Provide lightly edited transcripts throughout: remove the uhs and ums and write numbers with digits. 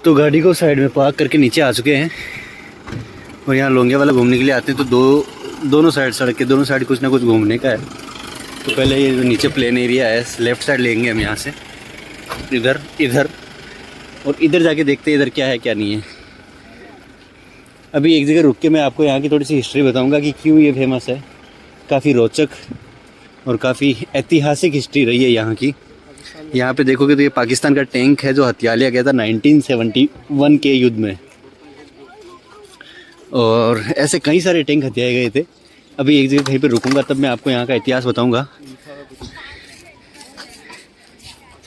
तो गाड़ी को साइड में पार्क करके नीचे आ चुके हैं और यहाँ लोंगे वाला घूमने के लिए आते हैं। तो दोनों साइड सड़क के दोनों साइड कुछ ना कुछ घूमने का है। तो पहले ये नीचे प्लेन एरिया है, लेफ़्ट साइड लेंगे हम यहाँ से, इधर इधर और इधर जाके देखते हैं इधर क्या है क्या नहीं है। अभी एक जगह रुक के मैं आपको यहाँ की थोड़ी सी हिस्ट्री बताऊँगा कि क्यों ये फेमस है। काफ़ी रोचक और काफ़ी ऐतिहासिक हिस्ट्री रही है यहाँ की। यहाँ पे देखोगे तो ये पाकिस्तान का टैंक है जो हथिया लिया गया था 1971 के युद्ध में, और ऐसे कई सारे टैंक हथियाए गए थे। अभी एक जगह कहीं पे रुकूंगा तब मैं आपको यहाँ का इतिहास बताऊंगा।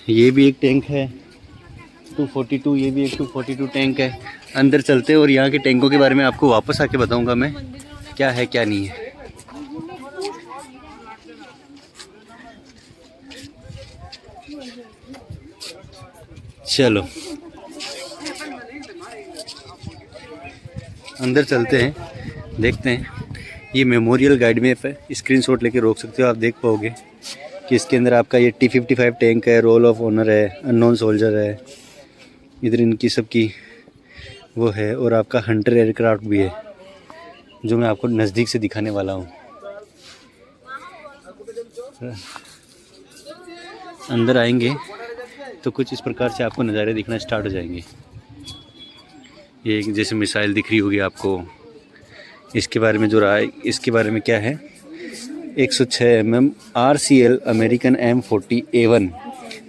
ये भी एक टैंक है 242, ये भी एक 242 टैंक है। अंदर चलते हैं और यहाँ के टैंकों के बारे में आपको वापस आके बताऊंगा मैं क्या है क्या नहीं है। चलो अंदर चलते हैं, देखते हैं। ये मेमोरियल गाइड मैप है, स्क्रीनशॉट लेके रोक सकते हो, आप देख पाओगे कि इसके अंदर आपका ये T-55 टैंक है, रोल ऑफ ऑनर है, अननोन सोल्जर है, इधर इनकी सबकी वो है, और आपका हंटर एयरक्राफ्ट भी है जो मैं आपको नज़दीक से दिखाने वाला हूँ। अंदर आएंगे तो कुछ इस प्रकार से आपको नज़ारे दिखना स्टार्ट हो जाएंगे। ये जैसे मिसाइल दिख रही होगी आपको, इसके बारे में जो रहा है, इसके बारे में क्या है, 106 mm RCL American M40A1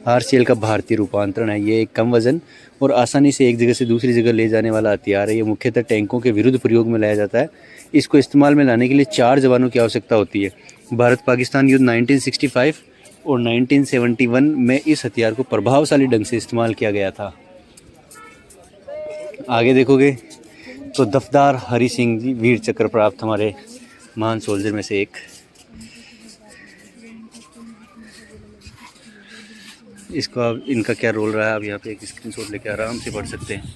RCL का भारतीय रूपांतरण है। ये एक कम वज़न और आसानी से एक जगह से दूसरी जगह ले जाने वाला हथियार है। ये मुख्यतः टैंकों के विरुद्ध प्रयोग में लाया जाता है। इसको इस्तेमाल में लाने के लिए 4 जवानों की आवश्यकता होती है। भारत पाकिस्तान युद्ध 1965 और 1971 में इस हथियार को प्रभावशाली ढंग से इस्तेमाल किया गया था। आगे देखोगे तो दफदार हरि सिंह जी वीर चक्र प्राप्त हमारे महान सोल्जर में से एक। इसको आप इनका क्या रोल रहा है आप यहाँ पे एक स्क्रीनशॉट लेके आराम से पढ़ सकते हैं।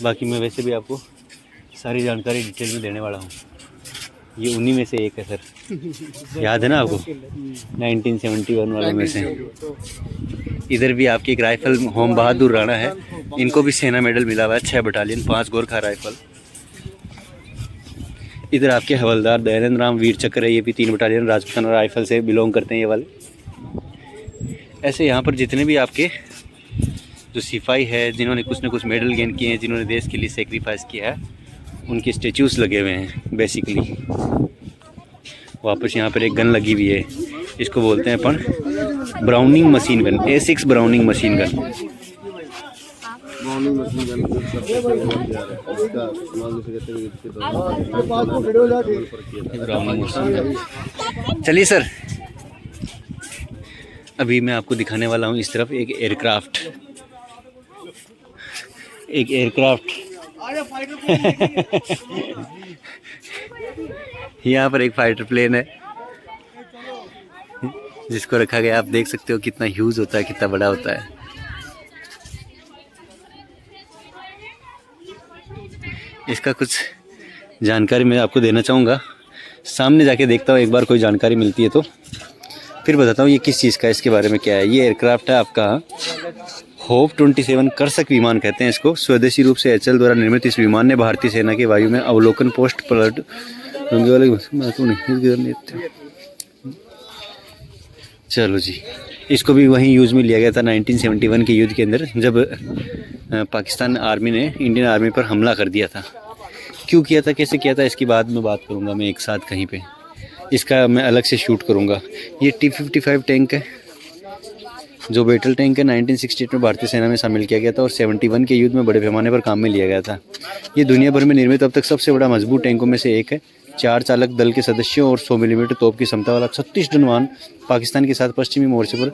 बाकी मैं वैसे भी आपको सारी जानकारी डिटेल में देने वाला हूँ। ये उन्हीं में से एक है सर, याद है ना आपको 1971 वालों में से। इधर भी आपकी एक राइफल होम बहादुर राणा है, इनको भी सेना मेडल मिला हुआ है, 6 बटालियन 5 गोरखा राइफल। इधर आपके हवलदार दयानंद राम वीर चक्र है, ये भी 3 बटालियन राजपूताना राइफल से बिलोंग करते हैं ये वाले। ऐसे यहाँ पर जितने भी आपके जो सिपाही है जिन्होंने कुछ ना कुछ मेडल गेन किए हैं, जिन्होंने देश के लिए सेक्रीफाइस किया है, उनके स्टेच्यूज लगे हुए हैं बेसिकली। वापस यहाँ पर एक गन लगी हुई है, इसको बोलते हैं अपन Browning machine gun, A6 Browning machine gun. चलिए सर, अभी मैं आपको दिखाने वाला हूँ इस तरफ एक एयरक्राफ्ट यहाँ पर एक फाइटर प्लेन है जिसको रखा गया। आप देख सकते हो कितना ह्यूज होता है, कितना बड़ा होता है। इसका कुछ जानकारी मैं आपको देना चाहूँगा, सामने जाके देखता हूँ एक बार कोई जानकारी मिलती है तो फिर बताता हूँ ये किस चीज़ का है, इसके बारे में क्या है। ये एयरक्राफ्ट है आपका होप 27 कर्सक विमान कहते हैं इसको। स्वदेशी रूप से HAL द्वारा निर्मित इस विमान ने भारतीय सेना के वायु में अवलोकन पोस्ट पलट चलो जी, इसको भी वहीं यूज़ में लिया गया था 1971 के युद्ध के अंदर, जब पाकिस्तान आर्मी ने इंडियन आर्मी पर हमला कर दिया था। क्यों किया था, कैसे किया था, इसकी बाद में बात करूँगा मैं एक साथ कहीं पे, इसका मैं अलग से शूट करूँगा। ये T-55 टैंक है जो बैटल टैंक है, 1968 में भारतीय सेना में शामिल किया गया था और 71 के युद्ध में बड़े पैमाने पर काम में लिया गया था। ये दुनिया भर में निर्मित अब तक सबसे बड़ा मजबूत टैंकों में से एक है। 4 चालक दल के सदस्यों और 100 मिलीमीटर तोप की क्षमता वाला 36 टन वाहन पाकिस्तान के साथ पश्चिमी मोर्चे पर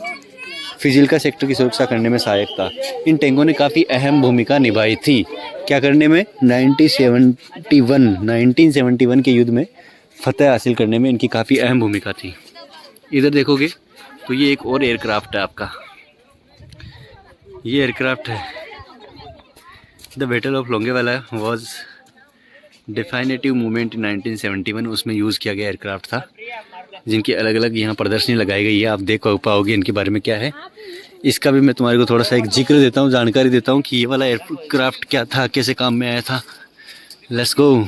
फिजिल्का सेक्टर की सुरक्षा करने में सहायक था। इन टैंकों ने काफ़ी अहम भूमिका निभाई थी क्या करने में, 1971 के युद्ध में फतेह हासिल करने में इनकी काफ़ी अहम भूमिका थी। इधर देखोगे तो ये एक और एयरक्राफ्ट है आपका, ये एयरक्राफ्ट है the battle of Longewala was definitive movement in 1971, उसमें यूज़ किया गया एयरक्राफ्ट था, जिनकी अलग अलग यहाँ प्रदर्शनी लगाई गई है। आप देख पाओगे इनके बारे में क्या है। इसका भी मैं तुम्हारे को थोड़ा सा एक जिक्र देता हूँ, जानकारी देता हूँ कि ये वाला एयरक्राफ्ट क्या था, कैसे काम में आया था। Let's go.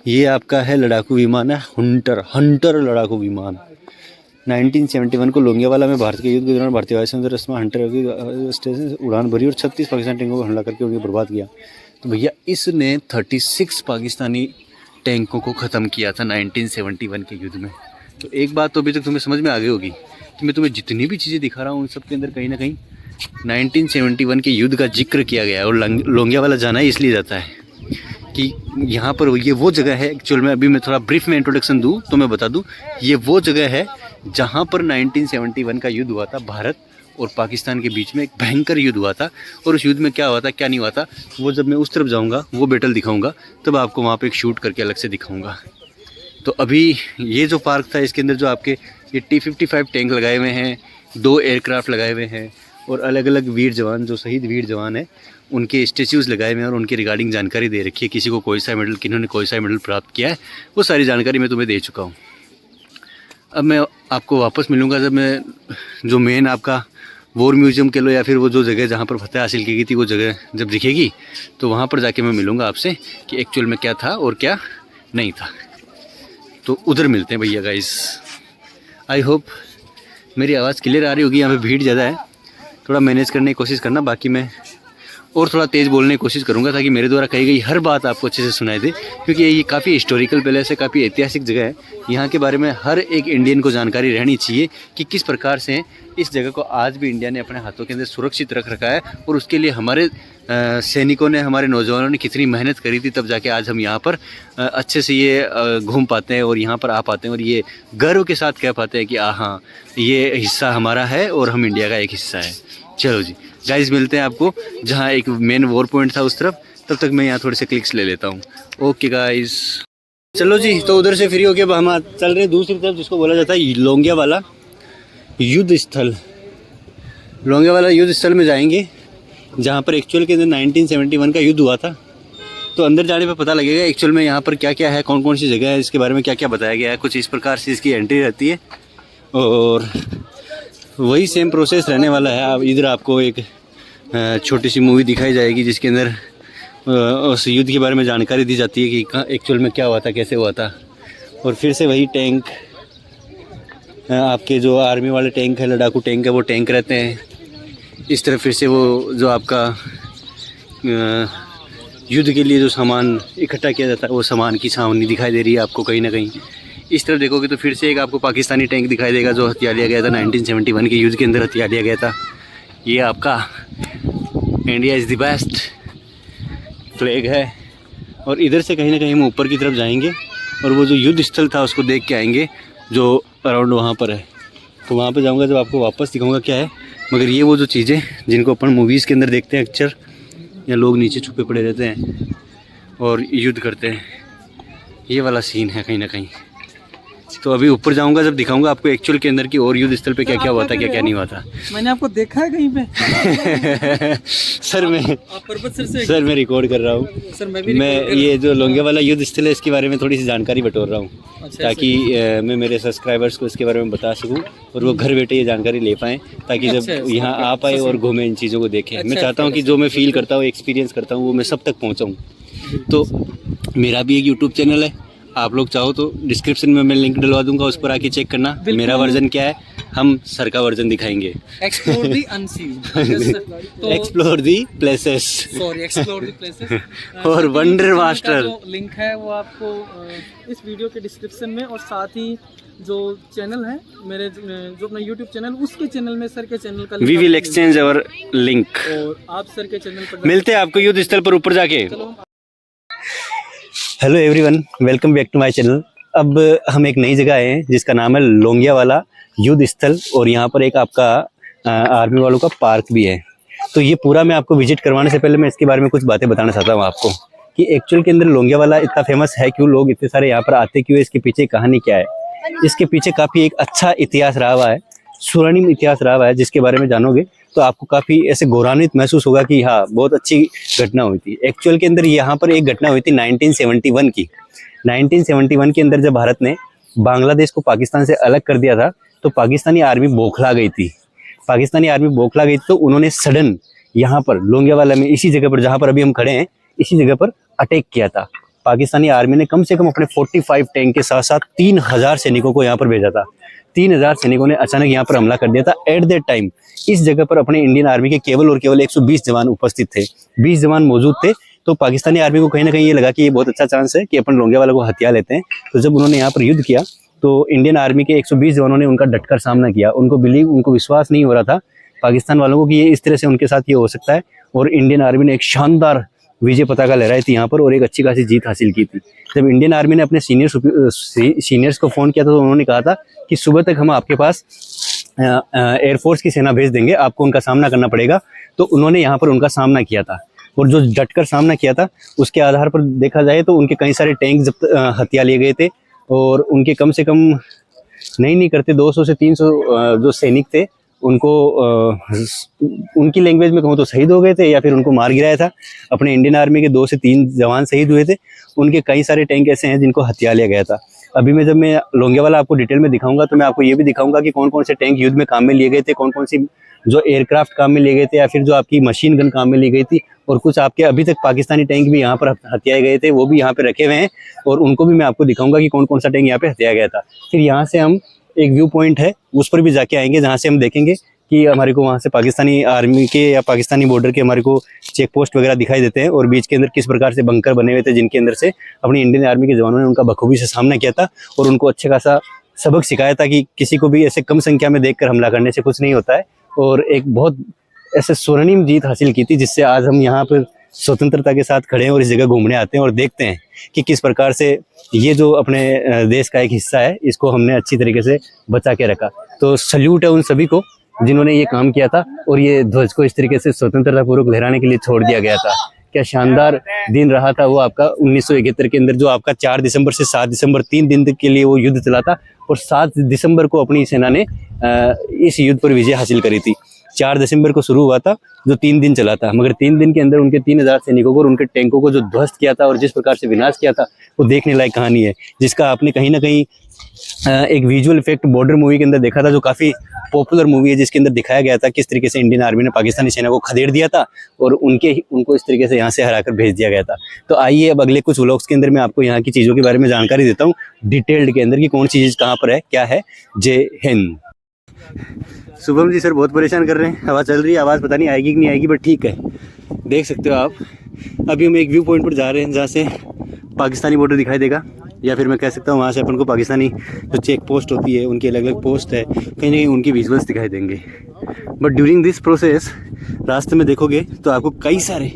ये आपका है लड़ाकू विमान है, हंटर लड़ाकू विमान। 1971 को लोंगेवाला में भारत के युद्ध के दौरान भारतीय वायुसेना रस्मा हंटर की स्टेशन से उड़ान भरी और 36 पाकिस्तानी टैंकों को हमला करके उन्हें बर्बाद किया। तो भैया इसने 36 पाकिस्तानी टैंकों को ख़त्म किया था 1971 के युद्ध में। तो एक बात तो अभी तक तुम्हें समझ में आ गई होगी कि मैं तुम्हें जितनी भी चीज़ें दिखा रहा हूँ उन सब के अंदर कहीं ना कहीं 1971 के युद्ध का जिक्र किया गया है। और लोंगेवाला जाना ही इसलिए जाता है कि यहाँ पर ये वो जगह है। एक्चुअल में अभी मैं थोड़ा ब्रीफ में इंट्रोडक्शन दूँ तो मैं बता दूँ, ये वो जगह है जहाँ पर 1971 का युद्ध हुआ था। भारत और पाकिस्तान के बीच में एक भयंकर युद्ध हुआ था। और उस युद्ध में क्या हुआ था क्या नहीं हुआ था वो जब मैं उस तरफ जाऊँगा, वो बैटल दिखाऊँगा, तब आपको वहाँ पर एक शूट करके अलग से दिखाऊँगा। तो अभी ये जो पार्क था इसके अंदर जो आपके ये T-55 टैंक लगाए हुए हैं, 2 एयरक्राफ्ट लगाए हुए हैं और अलग अलग वीर जवान जो शहीद वीर जवान हैं उनके स्टेच्यूज़ लगाए हुए हैं और उनके रिगार्डिंग जानकारी दे रखी है। किसी को कोई सा मेडल, किन्होंने कोई सा मेडल प्राप्त किया है, वो सारी जानकारी मैं तुम्हें दे चुका हूँ। अब मैं आपको वापस मिलूँगा जब मैं जो मेन आपका वॉर म्यूजियम कह लो या फिर वो जो जगह जहाँ पर फतेह हासिल की गई थी वो जगह जब दिखेगी तो वहाँ पर जाके मैं मिलूँगा आपसे कि एक्चुअल में क्या था और क्या नहीं था। तो उधर मिलते हैं भैया गाइस। आई होप मेरी आवाज़ क्लियर आ रही होगी। यहाँ पे भीड़ ज़्यादा है, थोड़ा मैनेज करने की कोशिश करना। बाकी मैं और थोड़ा तेज़ बोलने की कोशिश करूँगा ताकि मेरे द्वारा कही गई हर बात आपको अच्छे से सुनाई दे, क्योंकि ये काफ़ी हिस्टोरिकल प्लेस है, काफ़ी ऐतिहासिक जगह है। यहाँ के बारे में हर एक इंडियन को जानकारी रहनी चाहिए कि किस प्रकार से इस जगह को आज भी इंडिया ने अपने हाथों के अंदर सुरक्षित रख रखा है और उसके लिए हमारे सैनिकों ने, हमारे नौजवानों ने कितनी मेहनत करी थी, तब जाके आज हम यहाँ पर अच्छे से ये घूम पाते हैं और यहाँ पर आ पाते हैं और ये गर्व के साथ कह पाते हैं कि हाँ ये हिस्सा हमारा है और हम इंडिया का एक हिस्सा है। चलो जी गाइस, मिलते हैं आपको जहाँ एक मेन वॉर पॉइंट था उस तरफ। तब तक मैं यहाँ थोड़े से क्लिक्स ले लेता हूँ। ओके गाइस, चलो जी। तो उधर से फ्री होके हम चल रहे हैं दूसरी तरफ, जिसको बोला जाता है लोंगेवाला युद्ध स्थल। लोंगेवाला युद्ध स्थल में जाएंगे जहाँ पर एक्चुअल के अंदर 1971 का युद्ध हुआ था। तो अंदर जाने पर पता लगेगा एक्चुअल में यहाँ पर क्या क्या है, कौन कौन सी जगह है, इसके बारे में क्या क्या बताया गया है। कुछ इस प्रकार से इसकी एंट्री रहती है और वही सेम प्रोसेस रहने वाला है। अब इधर आपको एक छोटी सी मूवी दिखाई जाएगी जिसके अंदर उस युद्ध के बारे में जानकारी दी जाती है कि एक्चुअल में क्या हुआ था, कैसे हुआ था। और फिर से वही टैंक, आपके जो आर्मी वाले टैंक है, लड़ाकू टैंक है, वो टैंक रहते हैं। इस तरफ फिर से वो जो आपका युद्ध के लिए जो सामान इकट्ठा किया जाता है वो सामान की छावनी दिखाई दे रही है आपको कहीं ना कहीं। इस तरफ देखोगे तो फिर से एक आपको पाकिस्तानी टैंक दिखाई देगा जो हथियार लिया गया था 1971 के युद्ध के अंदर हथियार लिया गया था। ये आपका India is the best flag है। और इधर से कहीं ना कहीं हम ऊपर की तरफ जाएंगे और वो जो युद्ध स्थल था उसको देख के आएंगे जो अराउंड वहाँ पर है। तो वहाँ पर जाऊँगा जब आपको वापस दिखाऊँगा क्या है। मगर ये वो जो चीज़ें जिनको अपन मूवीज़ के अंदर देखते हैं अक्सर, या लोग नीचे छुपे पड़े रहते हैं और युद्ध करते हैं, ये वाला सीन है कहीं ना कहीं। तो अभी ऊपर जाऊंगा जब दिखाऊंगा आपको एक्चुअल के अंदर की और युद्ध स्थल पे क्या क्या हुआ था, क्या क्या नहीं हुआ था। मैंने आपको देखा है कहीं पे। सर मैं रिकॉर्ड कर रहा हूँ सर। मैं ये जो लोंगेवाला युद्ध स्थल है इसके बारे में थोड़ी सी जानकारी बटोर रहा हूँ ताकि मैं मेरे सब्सक्राइबर्स को इसके बारे में बता सकूँ और वो घर बैठे ये जानकारी ले पाएँ ताकि जब यहाँ आ पाए और घूमें, इन चीज़ों को देखें। मैं चाहता हूँ कि जो मैं फील करता हूँ, एक्सपीरियंस करता हूँ, वो मैं सब तक पहुँचाऊँ। तो मेरा भी एक यूट्यूब चैनल है, आप लोग चाहो तो डिस्क्रिप्शन में मैं लिंक डलवा दूंगा, उस पर आके चेक करना। मेरा वर्जन क्या है, हम सर का वर्जन दिखाएंगे। Explore the unseen, explore the places, sorry explore the places और वंडर मास्टर। लिंक है वो आपको इस वीडियो के डिस्क्रिप्शन में, और साथ ही जो चैनल है मेरे, जो अपना यूट्यूब चैनल, उसके चैनल में सर के चैनल का we will exchange our link और आप सर के चैनल पर मिलते हैं आपको युद्ध स्थल पर ऊपर जाके। Hello everyone, welcome back to my channel. अब हम एक नई जगह आए हैं जिसका नाम है लोंगेवाला युद्ध स्थल, और यहाँ पर एक आपका आर्मी वालों का पार्क भी है। तो ये पूरा मैं आपको विजिट करवाने से पहले मैं इसके बारे में कुछ बातें बताना चाहता हूँ आपको कि एक्चुअल के अंदर लोंगेवाला इतना फेमस है क्यों, लोग इतने सारे यहाँ पर आते क्यों, इसके पीछे कहानी क्या है। इसके पीछे काफ़ी एक अच्छा इतिहास रहा हुआ है, स्वर्णिम इतिहास रहा हुआ है, जिसके बारे में जानोगे तो आपको काफ़ी ऐसे गौरवान्वित महसूस होगा कि हाँ बहुत अच्छी घटना हुई थी। एक्चुअल के अंदर यहाँ पर एक घटना हुई थी 1971 की। 1971 के अंदर जब भारत ने बांग्लादेश को पाकिस्तान से अलग कर दिया था तो पाकिस्तानी आर्मी बौखला गई थी। पाकिस्तानी आर्मी बौखला गई तो उन्होंने सडन यहाँ पर लोंगेवाला में इसी जगह पर जहाँ पर अभी हम खड़े हैं इसी जगह पर अटैक किया था। पाकिस्तानी आर्मी ने कम से कम अपने 45 टैंक के साथ साथ 3000 सैनिकों को यहाँ पर भेजा था। 3000 सैनिकों ने अचानक यहाँ पर हमला कर दिया था। एट दैट टाइम इस जगह पर अपने इंडियन आर्मी के केवल और केवल 120 जवान उपस्थित थे, 20 जवान मौजूद थे। तो पाकिस्तानी आर्मी को कहीं ना कहीं ये लगा कि ये बहुत अच्छा चांस है कि अपन लोंगेवाला को हथिया लेते हैं। तो जब उन्होंने यहाँ पर युद्ध किया तो इंडियन आर्मी के 120 जवानों ने उनका डटकर सामना किया। उनको विश्वास नहीं हो रहा था पाकिस्तान वालों को कि ये इस तरह से उनके साथ ये हो सकता है। और इंडियन आर्मी ने एक शानदार विजय पताका लहराई थी यहाँ पर और एक अच्छी खासी जीत हासिल की थी। जब इंडियन आर्मी ने अपने सीनियर्स को फ़ोन किया था तो उन्होंने कहा था कि सुबह तक हम आपके पास एयरफोर्स की सेना भेज देंगे, आपको उनका सामना करना पड़ेगा। तो उन्होंने यहाँ पर उनका सामना किया था और जो डटकर सामना किया था उसके आधार पर देखा जाए तो उनके कई सारे टैंक जब हथिया लिए गए थे और उनके कम से कम नहीं करते 200 से 300 जो सैनिक थे उनको उनकी लैंग्वेज में कहूँ तो शहीद हो गए थे या फिर उनको मार गिराया था। अपने इंडियन आर्मी के 2 से 3 जवान शहीद हुए थे। उनके कई सारे टैंक ऐसे हैं जिनको हथिया लिया गया था। अभी मैं जब मैं लोंगेवाला आपको डिटेल में दिखाऊंगा तो मैं आपको ये भी दिखाऊंगा कि कौन कौन से टैंक युद्ध में काम में लिए गए थे, कौन कौन सी जो एयरक्राफ्ट काम में लिए गए थे या फिर जो आपकी मशीन गन काम में ली गई थी। और कुछ आपके अभी तक पाकिस्तानी टैंक भी यहाँ पर हथियाए गए थे, वो भी यहाँ पे रखे हुए हैं और उनको भी मैं आपको दिखाऊंगा कि कौन कौन सा टैंक यहाँ पे हथियाया गया था। फिर यहाँ से हम एक व्यू पॉइंट है उस पर भी जाके आएंगे जहाँ से हम देखेंगे कि हमारे को वहाँ से पाकिस्तानी आर्मी के या पाकिस्तानी बॉर्डर के हमारे को चेक पोस्ट वगैरह दिखाई देते हैं और बीच के अंदर किस प्रकार से बंकर बने हुए थे जिनके अंदर से अपनी इंडियन आर्मी के जवानों ने उनका बखूबी से सामना किया था और उनको अच्छे खासा सबक सिखाया था कि किसी को भी ऐसे कम संख्या में देखकर हमला करने से कुछ नहीं होता है। और एक बहुत ऐसे स्वर्णिम जीत हासिल की थी जिससे आज हम यहाँ पर स्वतंत्रता के साथ खड़े हैं और इस जगह घूमने आते हैं और देखते हैं कि किस प्रकार से ये जो अपने देश का एक हिस्सा है इसको हमने अच्छी तरीके से बचा के रखा। तो सल्यूट है उन सभी को जिन्होंने ये काम किया था और ये ध्वज को इस तरीके से स्वतंत्रता पूर्वक लहराने के लिए छोड़ दिया गया था। क्या शानदार दिन रहा था वो आपका 1971 के अंदर जो आपका 4 दिसंबर से 7 दिसंबर 3 दिन के लिए वो युद्ध चला था और 7 दिसंबर को अपनी सेना ने इस युद्ध पर विजय हासिल करी थी। 4 दिसंबर को शुरू हुआ था जो 3 दिन चला था, मगर 3 दिन के अंदर उनके 3000 सैनिकों को और उनके टैंकों को जो ध्वस्त किया था और जिस प्रकार से विनाश किया था वो देखने लायक कहानी है, जिसका आपने कहीं ना कहीं एक विजुअल इफेक्ट बॉर्डर मूवी के अंदर देखा था जो काफ़ी पॉपुलर मूवी है, जिसके अंदर दिखाया गया था किस तरीके से इंडियन आर्मी ने पाकिस्तानी सेना को खदेड़ दिया था और उनको इस तरीके से यहाँ से हराकर भेज दिया गया था। तो आइए अब अगले कुछ व्लॉग्स के अंदर मैं आपको यहाँ की चीज़ों के बारे में जानकारी देता हूँ डिटेल्ड के अंदर कि कौन सी चीज़ कहाँ पर है, क्या है। जय हिंद। शुभम जी सर बहुत परेशान कर रहे हैं, हवा चल रही है, आवाज़ पता नहीं आएगी कि नहीं आएगी बट ठीक है, देख सकते हो आप। अभी हम एक व्यू पॉइंट पर जा रहे हैं जहाँ से पाकिस्तानी बॉर्डर दिखाई देगा या फिर मैं कह सकता हूँ वहाँ से अपन को पाकिस्तानी जो चेक पोस्ट होती है उनकी अलग अलग पोस्ट है, कहीं ना कहीं उनकी विजुअल्स दिखाई देंगे। बट ड्यूरिंग दिस प्रोसेस रास्ते में देखोगे तो आपको कई सारे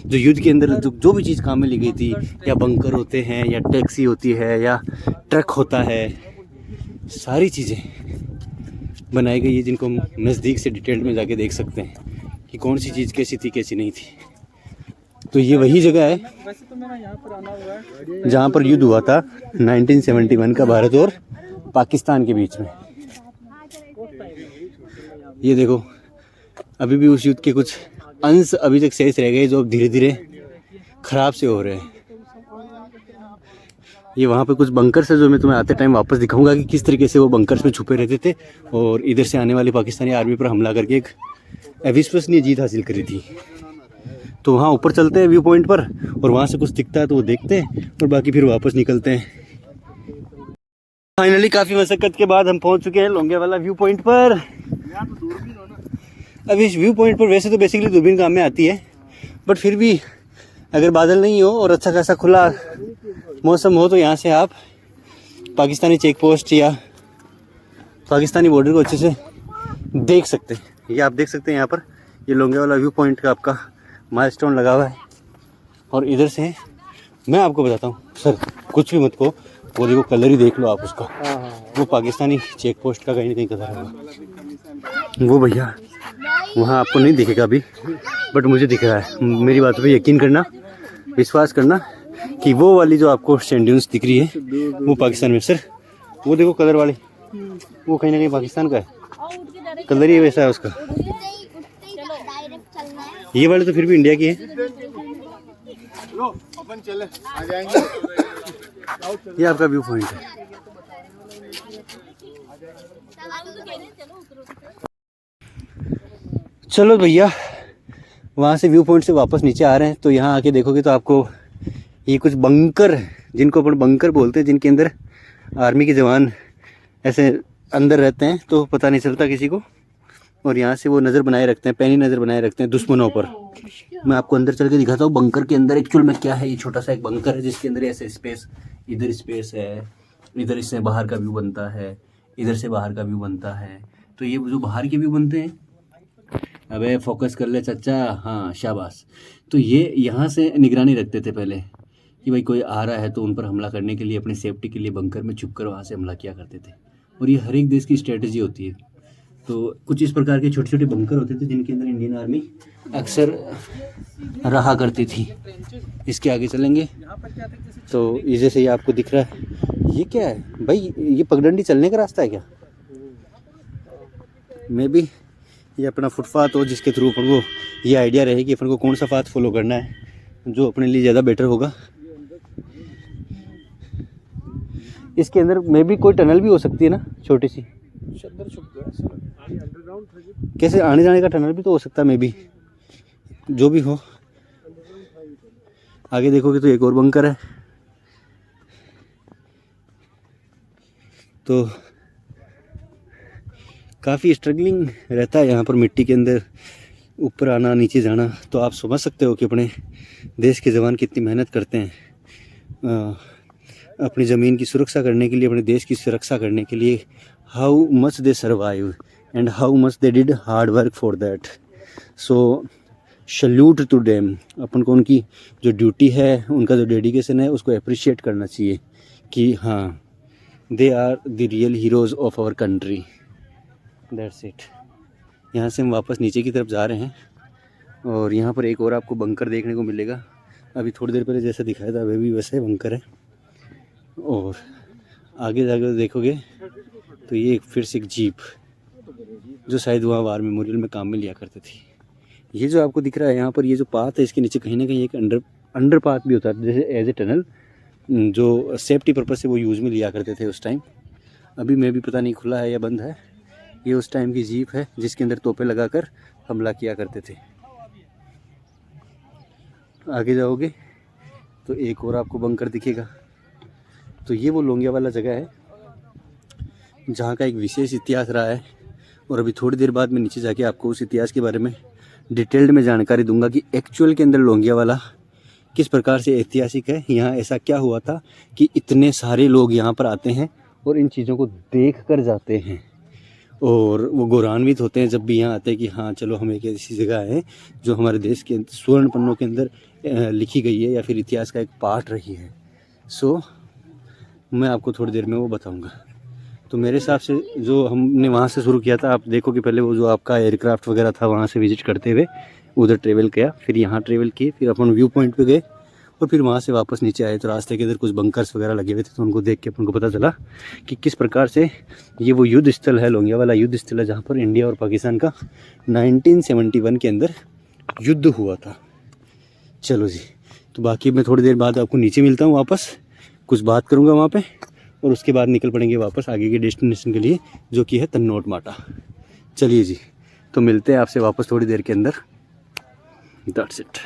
जो युद्ध के अंदर जो भी चीज़ काम में ली गई थी, या बंकर होते हैं या टैक्सी होती है या ट्रक होता है, सारी चीज़ें बनाई गई है जिनको हम नज़दीक से डिटेल में जाके देख सकते हैं कि कौन सी चीज़ कैसी थी कैसी नहीं थी। तो ये वही जगह है वैसे तो मेरा यहाँ पर आना हुआ है जहाँ पर युद्ध हुआ था 1971 का भारत और पाकिस्तान के बीच में। ये देखो अभी भी उस युद्ध के कुछ अंश अभी तक शेष रह गए जो अब धीरे धीरे खराब से हो रहे हैं। ये वहाँ पे कुछ बंकर्स है जो मैं तुम्हें आते टाइम वापस दिखाऊंगा कि किस तरीके से वो बंकर्स में छुपे रहते थे और इधर से आने वाली पाकिस्तानी आर्मी पर हमला करके एक अविश्वसनीय जीत हासिल करी थी। तो वहाँ ऊपर चलते हैं व्यू पॉइंट पर और वहाँ से कुछ दिखता है तो वो देखते हैं और बाकी फिर वापस निकलते हैं। फाइनली काफ़ी मशक्कत के बाद हम पहुँच चुके हैं लोंगेवाला व्यू पॉइंट पर। अब इस व्यू पॉइंट पर वैसे तो बेसिकली दूरबीन काम में आती है बट फिर भी अगर बादल नहीं हो और अच्छा खासा खुला मौसम हो तो यहाँ से आप पाकिस्तानी चेक पोस्ट या पाकिस्तानी बॉर्डर को अच्छे से देख सकते हैं। ये आप देख सकते हैं यहाँ पर ये लोंगेवाला व्यू पॉइंट का आपका माइलस्टोन लगा हुआ है और इधर से मैं आपको बताता हूँ सर कुछ भी मत को वो देखो कलर ही देख लो आप उसका, वो पाकिस्तानी चेक पोस्ट का कहीं ना कहीं कलर होगा वो भैया वहाँ आपको नहीं दिखेगा अभी बट मुझे दिख रहा है। मेरी बातों पे यकीन करना, विश्वास करना कि वो वाली जो आपको सैंड ड्यून्स दिख रही है वो पाकिस्तान में। सर वो देखो कलर वाली वो कहीं ना कहीं पाकिस्तान का है, कलर ही वैसा है उसका। ये वाले तो फिर भी इंडिया की है। ये आपका व्यू पॉइंट है। चलो भैया, वहाँ से व्यू पॉइंट से वापस नीचे आ रहे हैं, तो यहाँ आके देखोगे तो आपको ये कुछ बंकर, जिनको अपन बंकर बोलते हैं, जिनके अंदर आर्मी के जवान ऐसे अंदर रहते हैं तो पता नहीं चलता किसी को, और यहाँ से वो नज़र बनाए रखते हैं, पैनी नज़र बनाए रखते हैं दुश्मनों पर। मैं आपको अंदर चल के दिखाता हूँ बंकर के अंदर एक्चुअल में क्या है। ये छोटा सा एक बंकर है जिसके अंदर ऐसे स्पेस, इधर स्पेस है, इधर इससे बाहर का व्यू बनता है, इधर से बाहर का व्यू बनता है। तो ये जो बाहर के व्यू बनते हैं, अबे फोकस कर ले चच्चा, हाँ शाबाश। तो ये यहाँ से निगरानी रखते थे पहले कि भाई कोई आ रहा है तो उन पर हमला करने के लिए, अपनी सेफ्टी के लिए बंकर में छुप कर वहाँ से हमला किया करते थे। और ये हर एक देश की स्ट्रेटजी होती है। तो कुछ इस प्रकार के छोटे छोटे बंकर होते थे जिनके अंदर इंडियन आर्मी अक्सर रहा करती थी। इसके आगे चलेंगे तो इधर से ये आपको दिख रहा है, ये क्या है भाई, ये पगडंडी चलने का रास्ता है क्या? मे बी ये अपना फुटपाथ हो जिसके थ्रू अपन को ये आइडिया रहे कि अपन को कौन सा पाथ फॉलो करना है जो अपने लिए ज़्यादा बेटर होगा। इसके अंदर मे बी कोई टनल भी हो सकती है ना, छोटी सी, कैसे आने जाने का टनल भी तो हो सकता है मे बी, जो भी हो। आगे देखोगे तो एक और बंकर है। तो काफ़ी स्ट्रगलिंग रहता है यहाँ पर मिट्टी के अंदर ऊपर आना नीचे जाना। तो आप समझ सकते हो कि अपने देश के जवान कितनी मेहनत करते हैं अपनी ज़मीन की सुरक्षा करने के लिए, अपने देश की सुरक्षा करने के लिए। How much they survive and how much they did hard work for that. So salute to them. अपन को उनकी जो ड्यूटी है, उनका जो डेडिकेशन है, उसको अप्रिशिएट करना चाहिए कि हाँ, they are the real heroes of our country. That's it. यहाँ से हम वापस नीचे की तरफ जा रहे हैं और यहाँ पर एक और आपको बंकर देखने को मिलेगा। अभी थोड़ी देर पहले जैसा दिखाया था अभी वैसे बंकर है। और आगे जाकर देखोगे तो ये फिर से एक जीप जो शायद वहाँ वार मेमोरियल में काम में लिया करते थे। ये जो आपको दिख रहा है यहाँ पर, ये जो पाथ है, इसके नीचे कहीं ना कहीं एक अंडर पाथ भी होता है, जैसे एज ए टनल, जो सेफ्टी पर्पज़ से वो यूज़ में लिया करते थे उस टाइम। अभी मैं भी पता नहीं खुला है या बंद है। ये उस टाइम की जीप है जिसके अंदर तोपें लगाकर हमला किया करते थे। आगे जाओगे तो एक और आपको बंकर दिखेगा। तो ये वो लोंगिया वाला जगह है जहाँ का एक विशेष इतिहास रहा है। और अभी थोड़ी देर बाद मैं नीचे जाके आपको उस इतिहास के बारे में डिटेल्ड में जानकारी दूंगा कि एक्चुअल के अंदर लोंगिया वाला किस प्रकार से ऐतिहासिक है। यहाँ ऐसा क्या हुआ था कि इतने सारे लोग यहाँ पर आते हैं और इन चीज़ों को देख कर जाते हैं, और वो गौरवान्वित होते हैं जब भी यहाँ आते हैं कि हाँ चलो, हम एक ऐसी जगह है जो हमारे देश के स्वर्ण पन्नों के अंदर लिखी गई है या फिर इतिहास का एक पार्ट रही है। सो मैं आपको थोड़ी देर में वो बताऊंगा। तो मेरे हिसाब से जो हमने वहाँ से शुरू किया था, आप देखो कि पहले वो जो आपका एयरक्राफ्ट वगैरह था वहाँ से विजिट करते हुए उधर ट्रेवल किया, फिर यहाँ ट्रेवल किए, फिर अपन व्यू पॉइंट पे गए और फिर वहाँ से वापस नीचे आए। तो रास्ते के इधर कुछ बंकर्स वगैरह लगे हुए थे, तो उनको देख के अपन को पता चला कि किस प्रकार से ये वो युद्ध स्थल है, लोंगिया वाला युद्ध स्थल है, जहाँ पर इंडिया और पाकिस्तान का 1971 के अंदर युद्ध हुआ था। चलो जी, तो बाकी मैं थोड़ी देर बाद आपको नीचे मिलता हूँ, वापस कुछ बात करूँगा वहाँ पे, और उसके बाद निकल पड़ेंगे वापस आगे के डेस्टिनेशन के लिए, जो कि है तन्नोट माटा। चलिए जी, तो मिलते हैं आपसे वापस थोड़ी देर के अंदर। That's it.